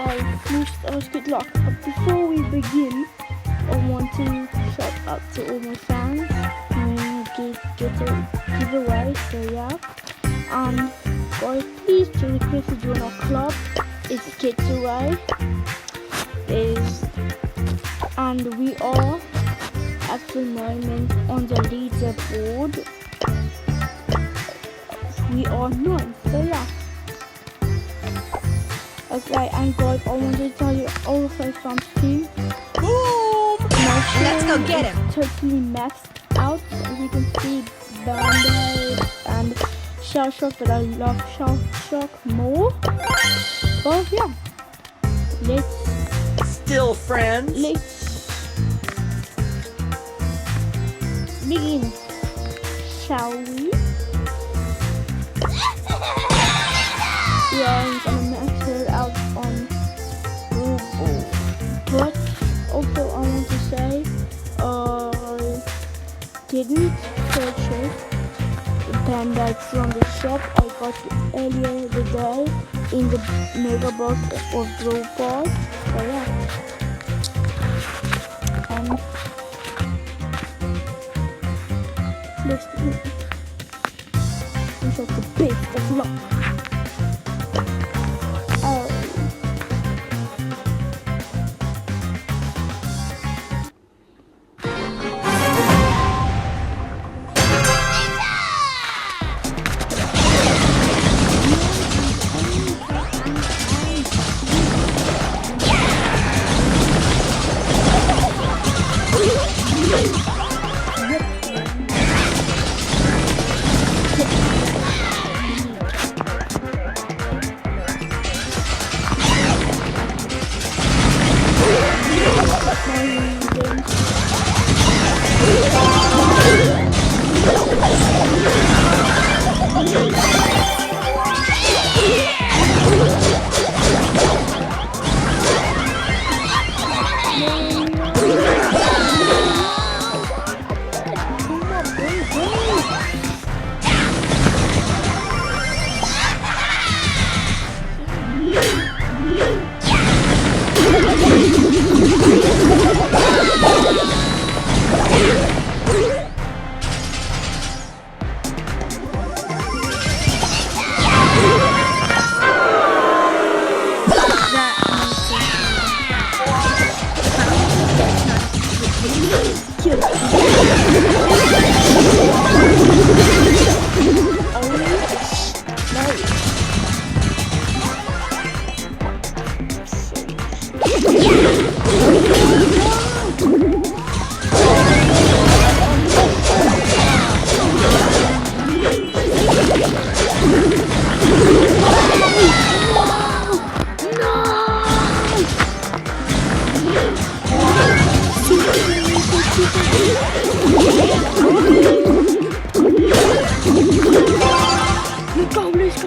well, Brawlstars, good luck. But before we begin, I want to shout out to all my fans who get a giveaway. So yeah, and guys, please to request to join our club. It's Kids Away. And we are at the moment on the leaderboard. We are 9th. So yeah. Okay, and guys, I want to tell you also something. Boom! Let's go get him. Totally maxed out. As you can see, Band-Aid and Shell Shock, but I love Shell Shock more. But yeah, let's begin, shall we? Yeah, I'm gonna max it out on Google. But also I want to say I didn't purchase the Band-Aid from the shop. I got it earlier the day in the mega box of Brawlstars. So yeah. Let's wish the best of luck.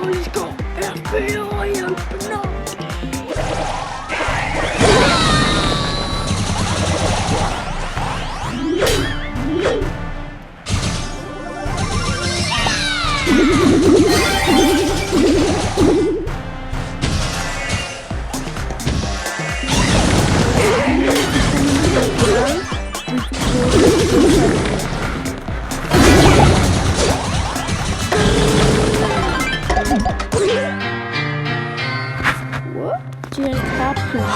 Let's go. FBI, open up. What just happened?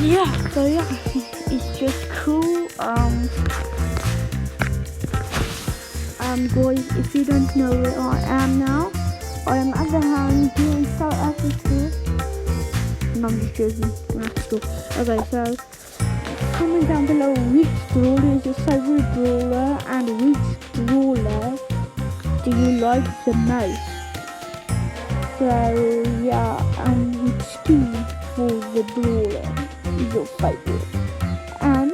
Yeah, so yeah, it's just cool. Guys, if you don't know where I am now, I am at the home here in South Africa. No, I'm just joking. I'm at school. Okay, so comment down below which brawler is your favorite brawler and which brawler do you like the most. So yeah, and which skin for the brawler is your favorite. And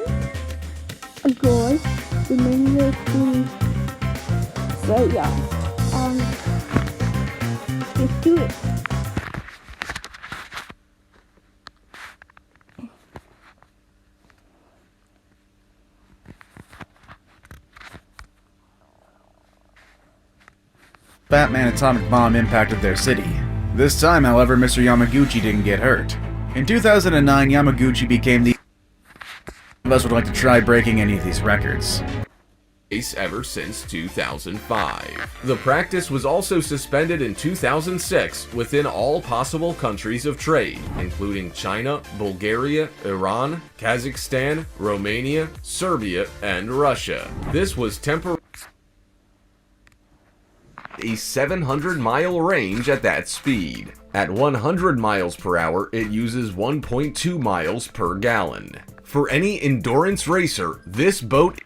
guys, remember to so yeah, let's do it. Batman atomic bomb impacted their city. This time, however, Mr. Yamaguchi didn't get hurt. In 2009, Yamaguchi became the of us would like to try breaking any of these records. Ever since 2005. The practice was also suspended in 2006 within all possible countries of trade, including China, Bulgaria, Iran, Kazakhstan, Romania, Serbia, and Russia. This was temporary. A 700-mile range at that speed. At 100 miles per hour, it uses 1.2 miles per gallon. For any endurance racer, this boat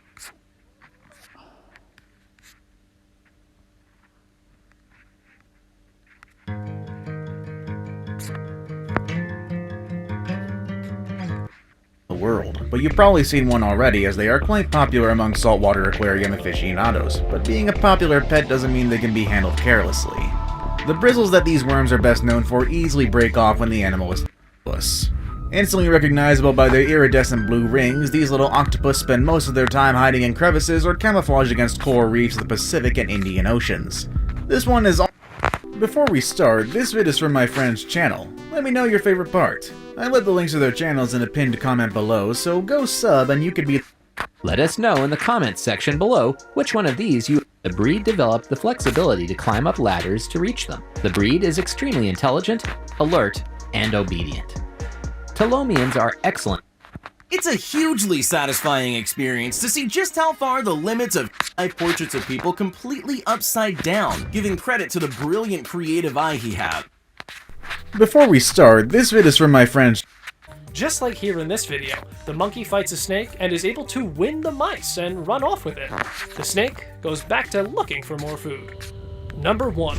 world, but you've probably seen one already as they are quite popular among saltwater aquarium aficionados, but being a popular pet doesn't mean they can be handled carelessly. The bristles that these worms are best known for easily break off when the animal is octopus. Instantly recognizable by their iridescent blue rings, these little octopus spend most of their time hiding in crevices or camouflage against coral reefs of the Pacific and Indian Oceans. This one is all. Before we start, this vid is from my friend's channel. Let me know your favorite part. I left the links to their channels in a pinned comment below, so go sub and you could be. Let us know in the comments section below which one of these you. The breed developed the flexibility to climb up ladders to reach them. The breed is extremely intelligent, alert, and obedient. Telomians are excellent. It's a hugely satisfying experience to see just how far the limits of life portraits of people completely upside down, giving credit to the brilliant creative eye he had. Before we start, this vid is from my friend's. Just like here in this video, the monkey fights a snake and is able to win the mice and run off with it. The snake goes back to looking for more food. Number 1.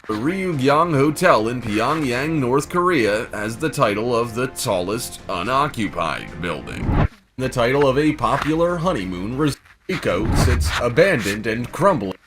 The Ryugyong Hotel in Pyongyang, North Korea has the title of the tallest unoccupied building. The title of a popular honeymoon resort. Rico sits abandoned and crumbling.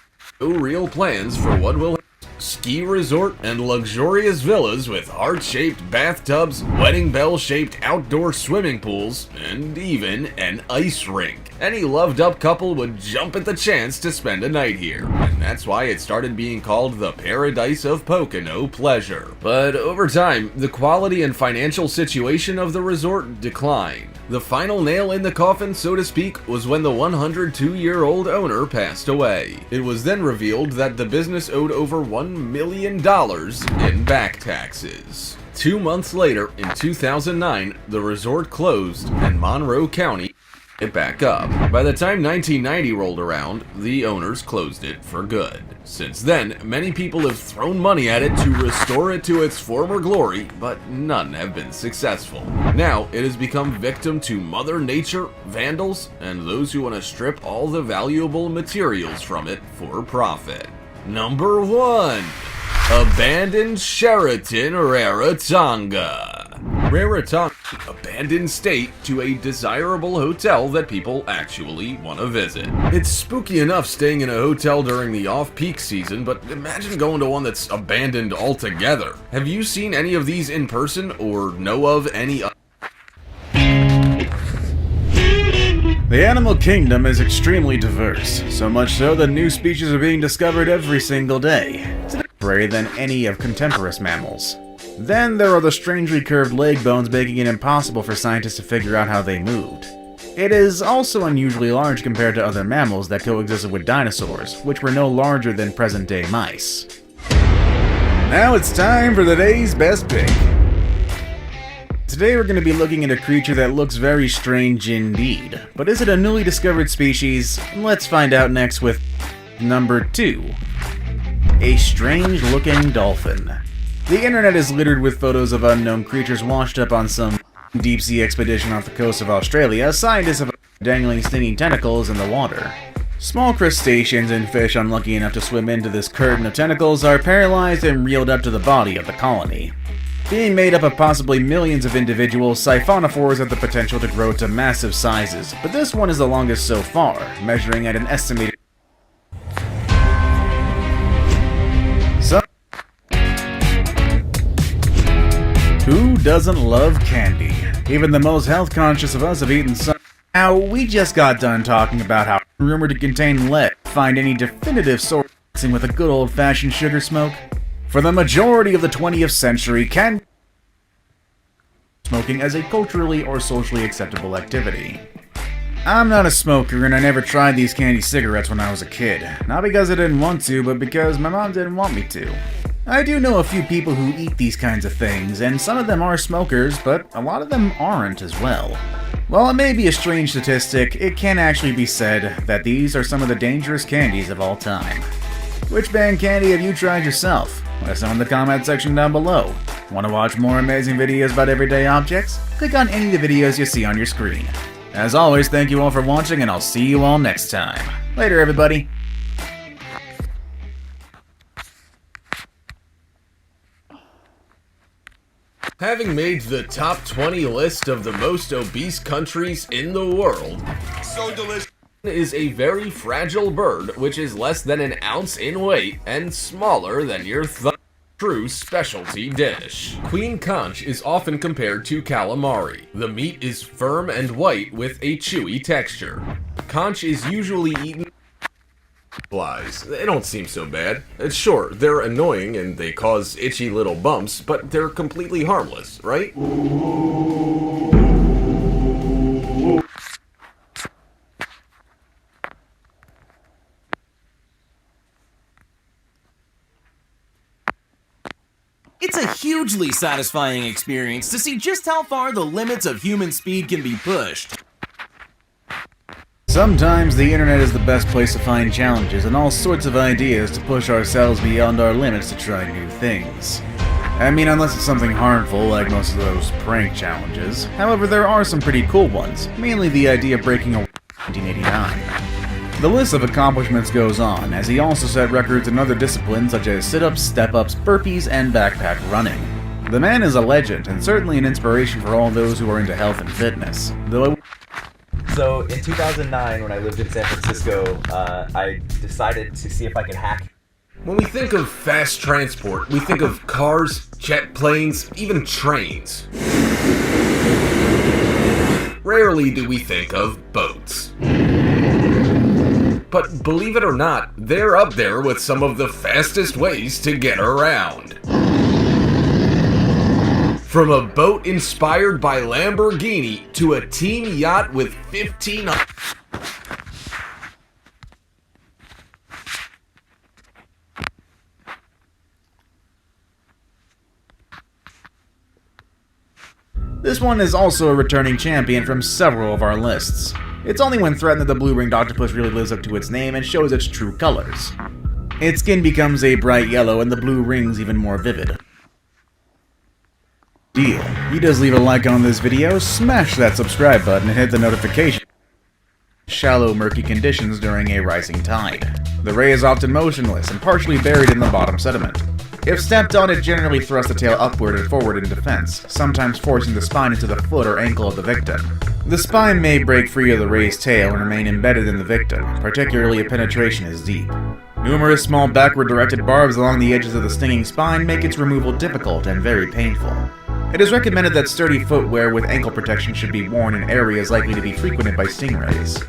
No real plans for what will happen. Ski resort and luxurious villas with heart-shaped bathtubs, wedding bell-shaped outdoor swimming pools, and even an ice rink. Any loved-up couple would jump at the chance to spend a night here, and that's why it started being called the Paradise of Pocono Pleasure. But over time, the quality and financial situation of the resort declined. The final nail in the coffin, so to speak, was when the 102-year-old owner passed away. It was then revealed that the business owed over $1 million in back taxes. 2 months later, in 2009, the resort closed and Monroe County it back up. By the time 1990 rolled around, the owners closed it for good. Since then, many people have thrown money at it to restore it to its former glory, but none have been successful. Now, it has become victim to Mother Nature, vandals, and those who want to strip all the valuable materials from it for profit. Number 1. Abandoned Sheraton Rarotonga. Rarotonga, abandoned state to a desirable hotel that people actually want to visit. It's spooky enough staying in a hotel during the off-peak season, but imagine going to one that's abandoned altogether. Have you seen any of these in person or know of any? The animal kingdom is extremely diverse, so much so that new species are being discovered every single day. It's rarer than any of contemporaneous mammals. Then there are the strangely curved leg bones, making it impossible for scientists to figure out how they moved. It is also unusually large compared to other mammals that coexisted with dinosaurs, which were no larger than present-day mice. Now it's time for the day's best pick. Today we're going to be looking at a creature that looks very strange indeed. But is it a newly discovered species? Let's find out next with number 2. A strange looking dolphin. The internet is littered with photos of unknown creatures washed up on some deep-sea expedition off the coast of Australia. Scientists have dangling stinging tentacles in the water. Small crustaceans and fish unlucky enough to swim into this curtain of tentacles are paralyzed and reeled up to the body of the colony. Being made up of possibly millions of individuals, siphonophores have the potential to grow to massive sizes, but this one is the longest so far, measuring at an estimated. Who doesn't love candy? Even the most health conscious of us have eaten some. Now, we just got done talking about how rumored to contain lead. Find any definitive source with a good old-fashioned sugar smoke? For the majority of the 20th century, candy smoking as a culturally or socially acceptable activity. I'm not a smoker, and I never tried these candy cigarettes when I was a kid. Not because I didn't want to, but because my mom didn't want me to. I do know a few people who eat these kinds of things, and some of them are smokers, but a lot of them aren't as well. While it may be a strange statistic, it can actually be said that these are some of the dangerous candies of all time. Which banned candy have you tried yourself? Let us know in the comment section down below. Want to watch more amazing videos about everyday objects? Click on any of the videos you see on your screen. As always, thank you all for watching, and I'll see you all next time. Later, everybody. Having made the top 20 list of the most obese countries in the world, so delicious is a very fragile bird which is less than an ounce in weight and smaller than your true specialty dish. Queen conch is often compared to calamari. The meat is firm and white with a chewy texture. Conch is usually eaten flies. They don't seem so bad. Sure, they're annoying and they cause itchy little bumps, but they're completely harmless, right? It's a hugely satisfying experience to see just how far the limits of human speed can be pushed. Sometimes the internet is the best place to find challenges and all sorts of ideas to push ourselves beyond our limits to try new things. I mean, unless it's something harmful like most of those prank challenges. However, there are some pretty cool ones, mainly the idea of breaking a 1989. The list of accomplishments goes on, as he also set records in other disciplines such as sit-ups, step-ups, burpees, and backpack running. The man is a legend, and certainly an inspiration for all those who are into health and fitness. So in 2009, when I lived in San Francisco, I decided to see if I could hack. When we think of fast transport, we think of cars, jet planes, even trains. Rarely do we think of boats. But believe it or not, they're up there with some of the fastest ways to get around. From a boat inspired by Lamborghini to a team yacht with 15... This one is also a returning champion from several of our lists. It's only when threatened that the blue-ringed octopus really lives up to its name and shows its true colors. Its skin becomes a bright yellow and the blue rings even more vivid. Deal. You just leave a like on this video, smash that subscribe button, and hit the notification. Shallow, murky conditions during a rising tide. The ray is often motionless and partially buried in the bottom sediment. If stepped on, it generally thrusts the tail upward and forward in defense, sometimes forcing the spine into the foot or ankle of the victim. The spine may break free of the ray's tail and remain embedded in the victim, particularly if penetration is deep. Numerous small backward-directed barbs along the edges of the stinging spine make its removal difficult and very painful. It is recommended that sturdy footwear with ankle protection should be worn in areas likely to be frequented by stingrays.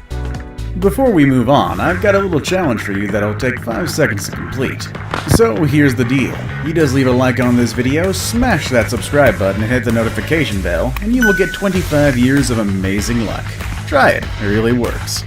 Before we move on, I've got a little challenge for you that'll take 5 seconds to complete. So here's the deal. You just leave a like on this video, smash that subscribe button and hit the notification bell, and you will get 25 years of amazing luck. Try it, it really works.